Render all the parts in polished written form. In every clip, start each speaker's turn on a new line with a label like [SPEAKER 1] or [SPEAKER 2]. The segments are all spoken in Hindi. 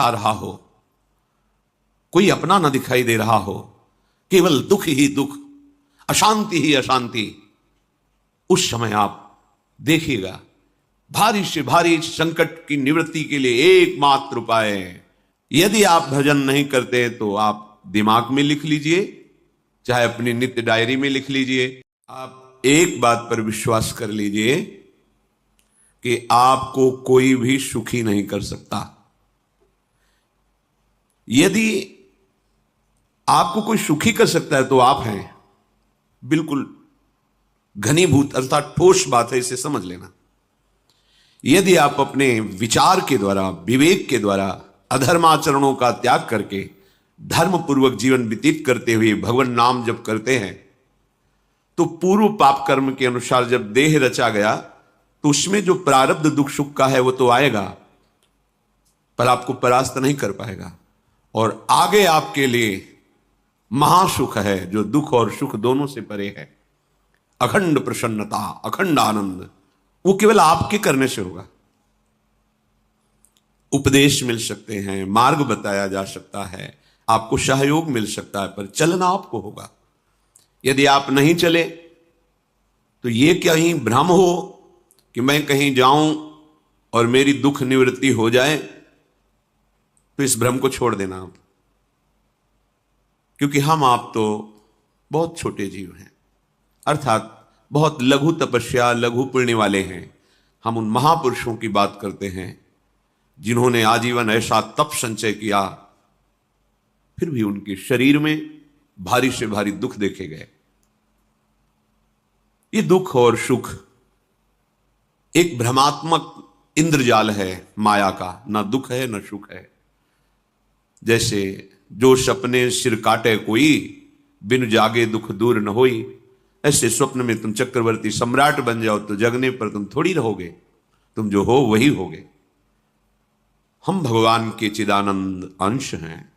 [SPEAKER 1] छा रहा हो, कोई अपना ना दिखाई दे रहा हो, केवल दुख ही दुख, अशांति ही अशांति, उस समय आप देखिएगा भारी से भारी संकट की निवृत्ति के लिए एकमात्र उपाय है। यदि आप भजन नहीं करते तो आप दिमाग में लिख लीजिए, चाहे अपनी नित्य डायरी में लिख लीजिए। आप एक बात पर विश्वास कर लीजिए कि आपको कोई भी सुखी नहीं कर सकता। यदि आपको कोई सुखी कर सकता है तो आप हैं। बिल्कुल घनीभूत अर्थात ठोस बात है, इसे समझ लेना। यदि आप अपने विचार के द्वारा, विवेक के द्वारा अधर्माचरणों का त्याग करके धर्म पूर्वक जीवन व्यतीत करते हुए भगवान नाम जप करते हैं, तो पूर्व पाप कर्म के अनुसार जब देह रचा गया तो उसमें जो प्रारब्ध दुख सुख का है वो तो आएगा, पर आपको परास्त नहीं कर पाएगा। और आगे आपके लिए महासुख है जो दुख और सुख दोनों से परे है। अखंड प्रसन्नता, अखंड आनंद, वो केवल आपके करने से होगा। उपदेश मिल सकते हैं, मार्ग बताया जा सकता है, आपको सहयोग मिल सकता है, पर चलना आपको होगा। यदि आप नहीं चले तो ये कहीं भ्रम हो कि मैं कहीं जाऊं और मेरी दुख निवृत्ति हो जाए, तो इस भ्रम को छोड़ देना आप, क्योंकि हम आप तो बहुत छोटे जीव हैं, अर्थात बहुत लघु तपस्या, लघु पुण्य वाले हैं। हम उन महापुरुषों की बात करते हैं जिन्होंने आजीवन ऐसा तप संचय किया, फिर भी उनके शरीर में भारी से भारी दुख देखे गए। ये दुख और सुख एक भ्रमात्मक इंद्रजाल है माया का, ना दुख है ना सुख है। जैसे जो सपने सिर काटे कोई, बिन जागे दुख दूर न होई, ऐसे स्वप्न में तुम चक्रवर्ती सम्राट बन जाओ तो जगने पर तुम थोड़ी रहोगे, तुम जो हो वही होगे। हम भगवान के चिदानंद अंश हैं।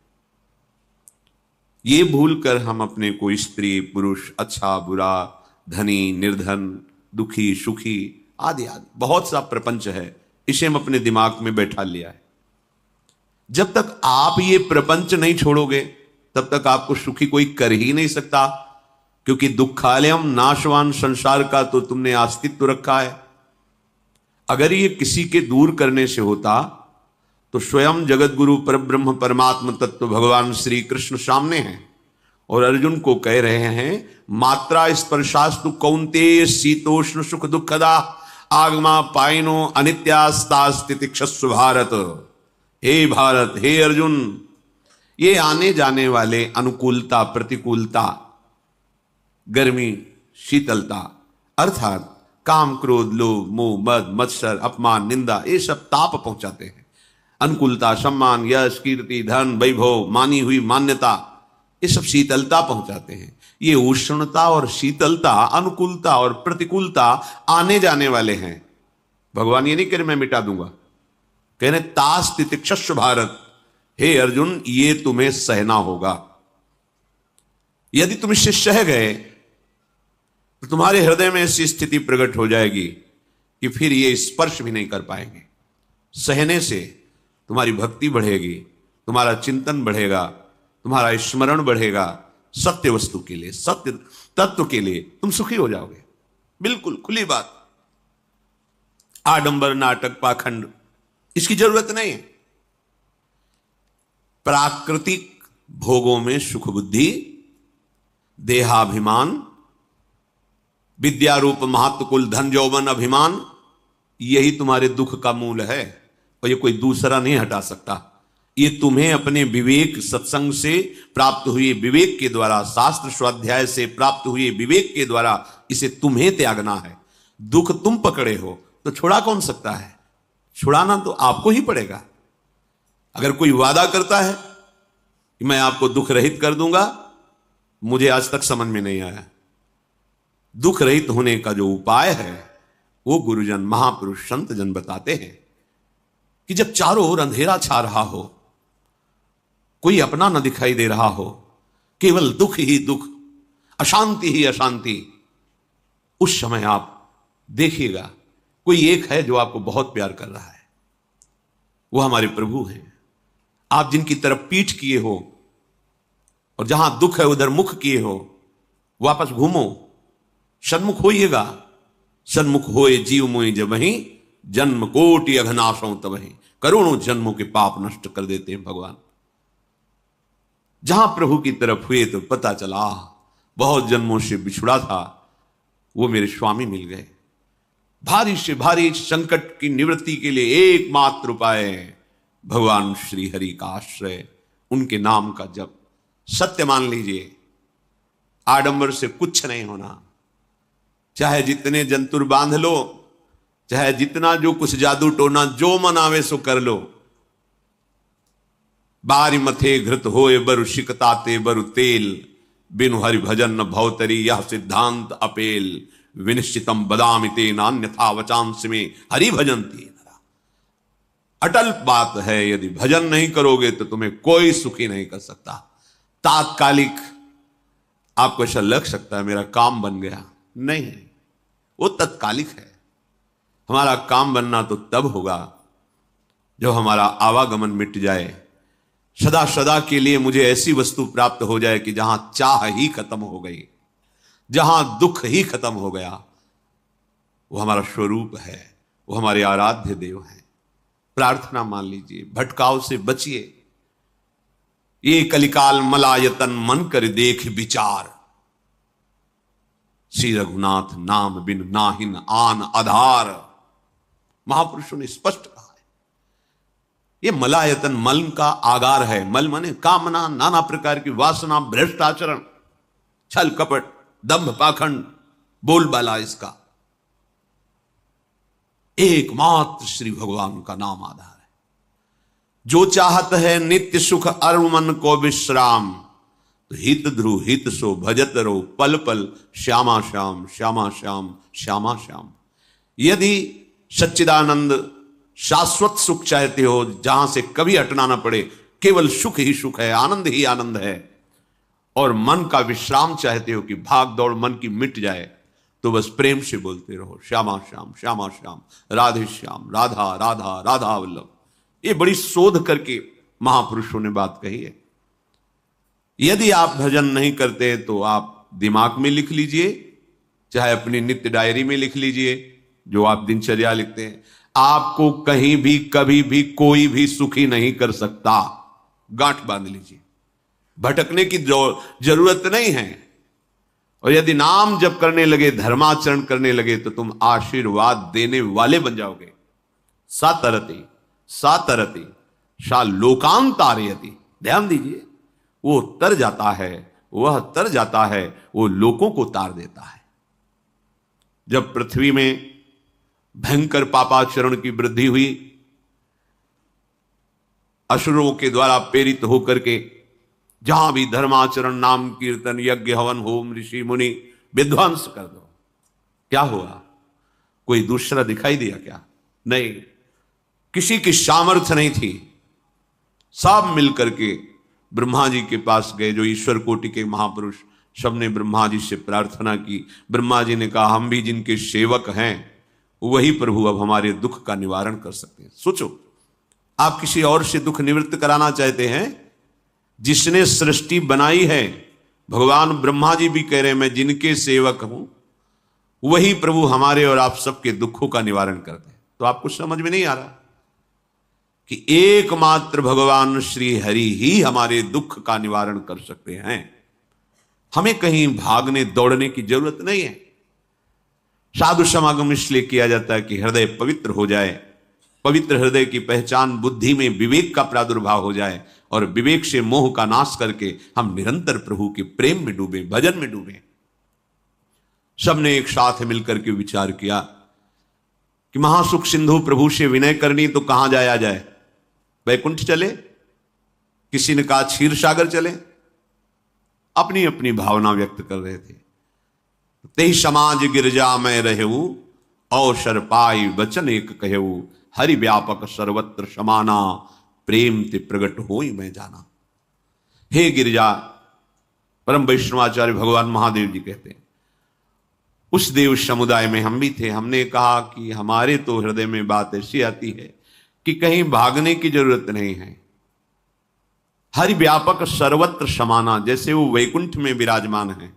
[SPEAKER 1] ये भूलकर हम अपने को स्त्री पुरुष, अच्छा बुरा, धनी निर्धन, दुखी सुखी आदि आदि बहुत सा प्रपंच है, इसे हम अपने दिमाग में बैठा लिया है। जब तक आप ये प्रपंच नहीं छोड़ोगे तब तक आपको सुखी कोई कर ही नहीं सकता, क्योंकि दुखालयम नाशवान संसार का तो तुमने अस्तित्व रखा है। अगर ये किसी के दूर करने से होता तो स्वयं जगत गुरु परब्रह्म परमात्म तत्व भगवान श्री कृष्ण सामने हैं और अर्जुन को कह रहे हैं, मात्रा स्पर्शास्तु कौन्तेय शीतोष्ण सुख दुखदा आगमा पाइनो अनित्यास्तास्तितिक्षस्व भारत। हे भारत, हे अर्जुन, ये आने जाने वाले अनुकूलता प्रतिकूलता, गर्मी शीतलता, अर्थात काम क्रोध लोभ मोह मद मत्सर अपमान निंदा, ये सब ताप पहुंचाते हैं। अनुकूलता सम्मान यश कीर्ति धन वैभव मानी हुई मान्यता, ये सब शीतलता पहुंचाते हैं। ये उष्णता और शीतलता, अनुकूलता और प्रतिकूलता आने जाने वाले हैं। भगवान ये नहीं कह रहे मैं मिटा दूंगा, कह रहे तास तितिक्षस्व भारत। हे अर्जुन, ये तुम्हें सहना होगा। यदि तुम इससे सह गए तो तुम्हारे हृदय में ऐसी स्थिति प्रकट हो जाएगी कि फिर ये स्पर्श भी नहीं कर पाएंगे। सहने से तुम्हारी भक्ति बढ़ेगी, तुम्हारा चिंतन बढ़ेगा, तुम्हारा स्मरण बढ़ेगा, सत्य वस्तु के लिए, सत्य तत्व के लिए तुम सुखी हो जाओगे। बिल्कुल खुली बात। आडंबर नाटक पाखंड इसकी जरूरत नहीं है। प्राकृतिक भोगों में सुख बुद्धि, देहाभिमान, विद्या रूप महत्व कुल धन यौवन अभिमान, यही तुम्हारे दुख का मूल है और ये कोई दूसरा नहीं हटा सकता। ये तुम्हें अपने विवेक सत्संग से प्राप्त हुए विवेक के द्वारा, शास्त्र स्वाध्याय से प्राप्त हुए विवेक के द्वारा इसे तुम्हें त्यागना है। दुख तुम पकड़े हो तो छुड़ा कौन सकता है? छुड़ाना तो आपको ही पड़ेगा। अगर कोई वादा करता है कि मैं आपको दुख रहित कर दूंगा, मुझे आज तक समझ में नहीं आया। दुख रहित होने का जो उपाय है वो गुरुजन महापुरुष संत जन बताते हैं कि जब चारों ओर अंधेरा छा रहा हो, कोई अपना न दिखाई दे रहा हो, केवल दुख ही दुख, अशांति ही अशांति, उस समय आप देखिएगा कोई एक है जो आपको बहुत प्यार कर रहा है। वो हमारे प्रभु हैं, आप जिनकी तरफ पीठ किए हो और जहां दुख है उधर मुख किए हो, वापस घूमो, सन्मुख होइएगा। सन्मुख होए जीव मोहि जब वहीं, जन्म कोटि अघनाशों तब वहीं। करोड़ों जन्मों के पाप नष्ट कर देते हैं भगवान। जहां प्रभु की तरफ हुए तो पता चला बहुत जन्मों से बिछुड़ा था, वो मेरे स्वामी मिल गए। भारी से भारी संकट की निवृत्ति के लिए एकमात्र उपाय है भगवान श्री हरि का आश्रय, उनके नाम का जप। सत्य मान लीजिए, आडंबर से कुछ नहीं होना। चाहे जितने जंतुर बांध लो, चाहे जितना जो कुछ जादू टोना जो मन आवे सो कर लो। बारी मथे घृत होए बरु शिकताते बरु तेल, बिनु हरि भजन न भवतरी यह सिद्धांत अपेल। विनिश्चितम बदामिते नान्यथा वचांस में हरि भजंती। अटल बात है, यदि भजन नहीं करोगे तो तुम्हें कोई सुखी नहीं कर सकता। तात्कालिक आपको ऐसा लग सकता है मेरा काम बन गया, नहीं, वो तत्कालिक है। हमारा काम बनना तो तब होगा जब हमारा आवागमन मिट जाए, सदा सदा के लिए मुझे ऐसी वस्तु प्राप्त हो जाए कि जहां चाह ही खत्म हो गई, जहां दुख ही खत्म हो गया। वो हमारा स्वरूप है, वो हमारे आराध्य देव हैं। प्रार्थना मान लीजिए, भटकाव से बचिए। ये कलिकाल मलायतन मन कर देख विचार, श्री रघुनाथ नाम बिन नाहिन आन आधार। महापुरुषों ने स्पष्ट कहा है, ये मलायतन मल का आगार है। मल माने कामना, नाना प्रकार की वासना, भ्रष्ट आचरण, छल कपट, दंभ पाखंड, बोलबाला, इसका एकमात्र श्री भगवान का नाम आधार है। जो चाहत है नित्य सुख अरुण मन को विश्राम, तो हित ध्रुव हित सो भजत रो पल पल श्यामा श्याम श्यामा श्याम श्यामा श्याम। यदि सच्चिदानंद शाश्वत सुख चाहते हो, जहां से कभी हटना ना पड़े, केवल सुख ही सुख है, आनंद ही आनंद है, और मन का विश्राम चाहते हो कि भाग दौड़ मन की मिट जाए, तो बस प्रेम से बोलते रहो श्यामा श्याम श्यामा श्याम, राधे श्याम, राधा राधा राधा वल्लभ। ये बड़ी शोध करके महापुरुषों ने बात कही है। यदि आप भजन नहीं करते तो आप दिमाग में लिख लीजिए, चाहे अपनी नित्य डायरी में लिख लीजिए, जो आप दिनचर्या लिखते हैं। आपको कहीं भी कभी भी कोई भी सुखी नहीं कर सकता। गांठ बांध लीजिए, भटकने की जरूरत नहीं है। और यदि नाम जप करने लगे, धर्माचरण करने लगे, तो तुम आशीर्वाद देने वाले बन जाओगे। सातरति सातरति सा लोकांतारयति। ध्यान दीजिए, वो तर जाता है, वह तर जाता है, वो लोकों को तार देता है। जब पृथ्वी में भयंकर पापाचरण की वृद्धि हुई, असुरों के द्वारा प्रेरित होकर के जहां भी धर्माचरण, नाम कीर्तन, यज्ञ, हवन, होम, ऋषि मुनि विध्वंस कर दो, क्या हुआ? कोई दूसरा दिखाई दिया क्या? नहीं, किसी की सामर्थ्य नहीं थी। सब मिलकर के ब्रह्मा जी के पास गए, जो ईश्वर कोटि के महापुरुष, सबने ब्रह्मा जी से प्रार्थना की। ब्रह्मा जी ने कहा, हम भी जिनके सेवक हैं, वही प्रभु अब हमारे दुख का निवारण कर सकते हैं। सोचो, आप किसी और से दुख निवृत्त कराना चाहते हैं? जिसने सृष्टि बनाई है, भगवान ब्रह्मा जी भी कह रहे हैं, मैं जिनके सेवक हूं, वही प्रभु हमारे और आप सबके दुखों का निवारण करते हैं। तो आपको समझ में नहीं आ रहा कि एकमात्र भगवान श्री हरि ही हमारे दुख का निवारण कर सकते हैं। हमें कहीं भागने दौड़ने की जरूरत नहीं है। साधु समागम इसलिए किया जाता है कि हृदय पवित्र हो जाए। पवित्र हृदय की पहचान बुद्धि में विवेक का प्रादुर्भाव हो जाए, और विवेक से मोह का नाश करके हम निरंतर प्रभु के प्रेम में डूबे, भजन में डूबे। सबने एक साथ मिलकर के विचार किया कि महासुख सिंधु प्रभु से विनय करनी, तो कहां जाया जाए? वैकुंठ चले, किसी ने कहा क्षीर सागर चले। अपनी अपनी भावना व्यक्त कर रहे थे। ते समाज गिरजा में रहू, अवसर पाई वचन एक कहू, हरि व्यापक सर्वत्र समाना, प्रेम ते प्रगट होई मैं जाना। हे गिरिजा, परम वैष्णवाचार्य भगवान महादेव जी कहते हैं, उस देव समुदाय में हम भी थे। हमने कहा कि हमारे तो हृदय में बात ऐसी आती है कि कहीं भागने की जरूरत नहीं है। हरि व्यापक सर्वत्र समाना, जैसे वो वैकुंठ में विराजमान है,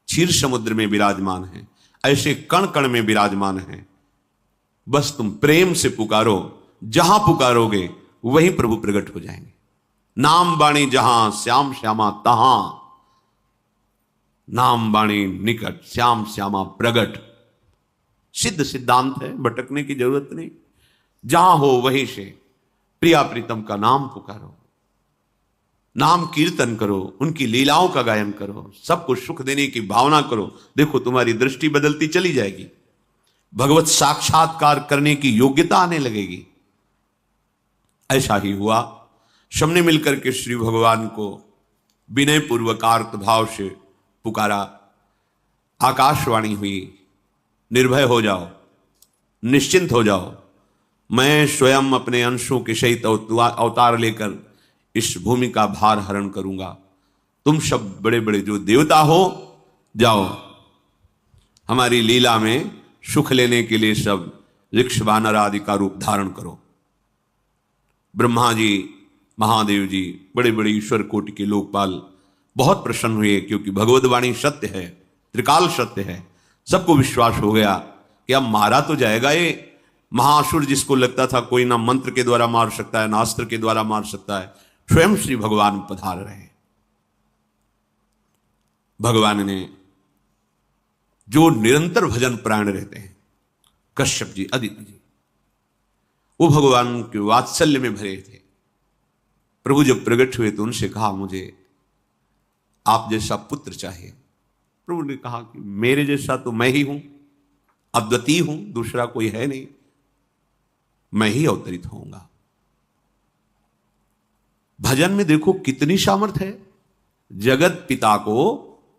[SPEAKER 1] क्षीर समुद्र में विराजमान है, ऐसे कण कण में विराजमान है। बस तुम प्रेम से पुकारो, जहां पुकारोगे वहीं प्रभु प्रकट हो जाएंगे। नाम बाणी जहां श्याम श्यामा तहां, नाम बाणी निकट श्याम श्यामा प्रगट। सिद्ध सिद्धांत है, भटकने की जरूरत नहीं। जहां हो वहीं से प्रिया प्रीतम का नाम पुकारो, नाम कीर्तन करो, उनकी लीलाओं का गायन करो, सबको सुख देने की भावना करो। देखो तुम्हारी दृष्टि बदलती चली जाएगी, भगवत साक्षात्कार करने की योग्यता आने लगेगी। ऐसा ही हुआ। सबने मिलकर के श्री भगवान को विनय पूर्वक आर्त भाव से पुकारा। आकाशवाणी हुई, निर्भय हो जाओ, निश्चिंत हो जाओ, मैं स्वयं अपने अंशों के सहित अवतार लेकर इस भूमि का भार हरण करूंगा। तुम सब बड़े बड़े जो देवता हो, जाओ हमारी लीला में सुख लेने के लिए सब ऋक्ष वानर आदि का रूप धारण करो। ब्रह्मा जी, महादेव जी, बड़े बड़े ईश्वर कोटि के लोकपाल बहुत प्रसन्न हुए, क्योंकि भगवत वाणी सत्य है, त्रिकाल सत्य है। सबको विश्वास हो गया कि अब मारा तो जाएगा ये महासुर, जिसको लगता था कोई ना मंत्र के द्वारा मार सकता है, ना अस्त्र के द्वारा मार सकता है। स्वयं श्री भगवान पधार रहे। भगवान ने जो निरंतर भजन प्राण रहते हैं, कश्यप जी, अदिति जी, वो भगवान के वात्सल्य में भरे थे। प्रभु जब प्रकट हुए तो उनसे कहा, मुझे आप जैसा पुत्र चाहिए। प्रभु ने कहा कि मेरे जैसा तो मैं ही हूं, अद्वितीय हूं, दूसरा कोई है नहीं, मैं ही अवतरित होऊंगा। भजन में देखो कितनी सामर्थ्य है। जगत पिता को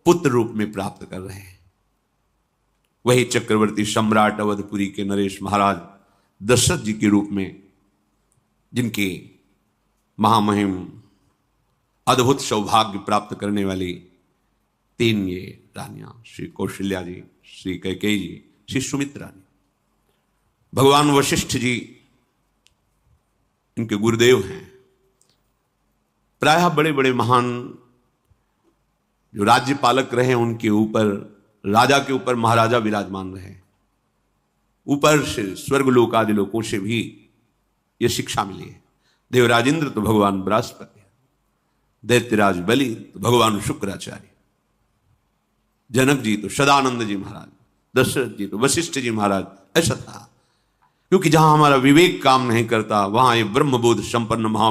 [SPEAKER 1] पुत्र रूप में प्राप्त कर रहे हैं। वही चक्रवर्ती सम्राट अवधपुरी के नरेश महाराज दशरथ जी के रूप में, जिनके महामहिम अद्भुत सौभाग्य प्राप्त करने वाली 3 ये रानियां, श्री कौशल्या जी, श्री कैकेयी जी, श्री सुमित्रा जी। भगवान वशिष्ठ जी इनके गुरुदेव हैं। प्रायः बड़े बड़े महान जो राज्य पालक रहे, उनके ऊपर, राजा के ऊपर महाराजा विराजमान रहे। ऊपर से स्वर्गलोक आदि लोकों से भी यह शिक्षा मिली है। देवराजेंद्र तो भगवान बृहस्पति, दैत्यराज बलि तो भगवान शुक्राचार्य, जनक जी तो सदानंद जी महाराज, दशरथ जी तो वशिष्ठ जी महाराज। ऐसा था, क्योंकि जहां हमारा विवेक काम नहीं करता, वहां ये ब्रह्मबोध संपन्न महा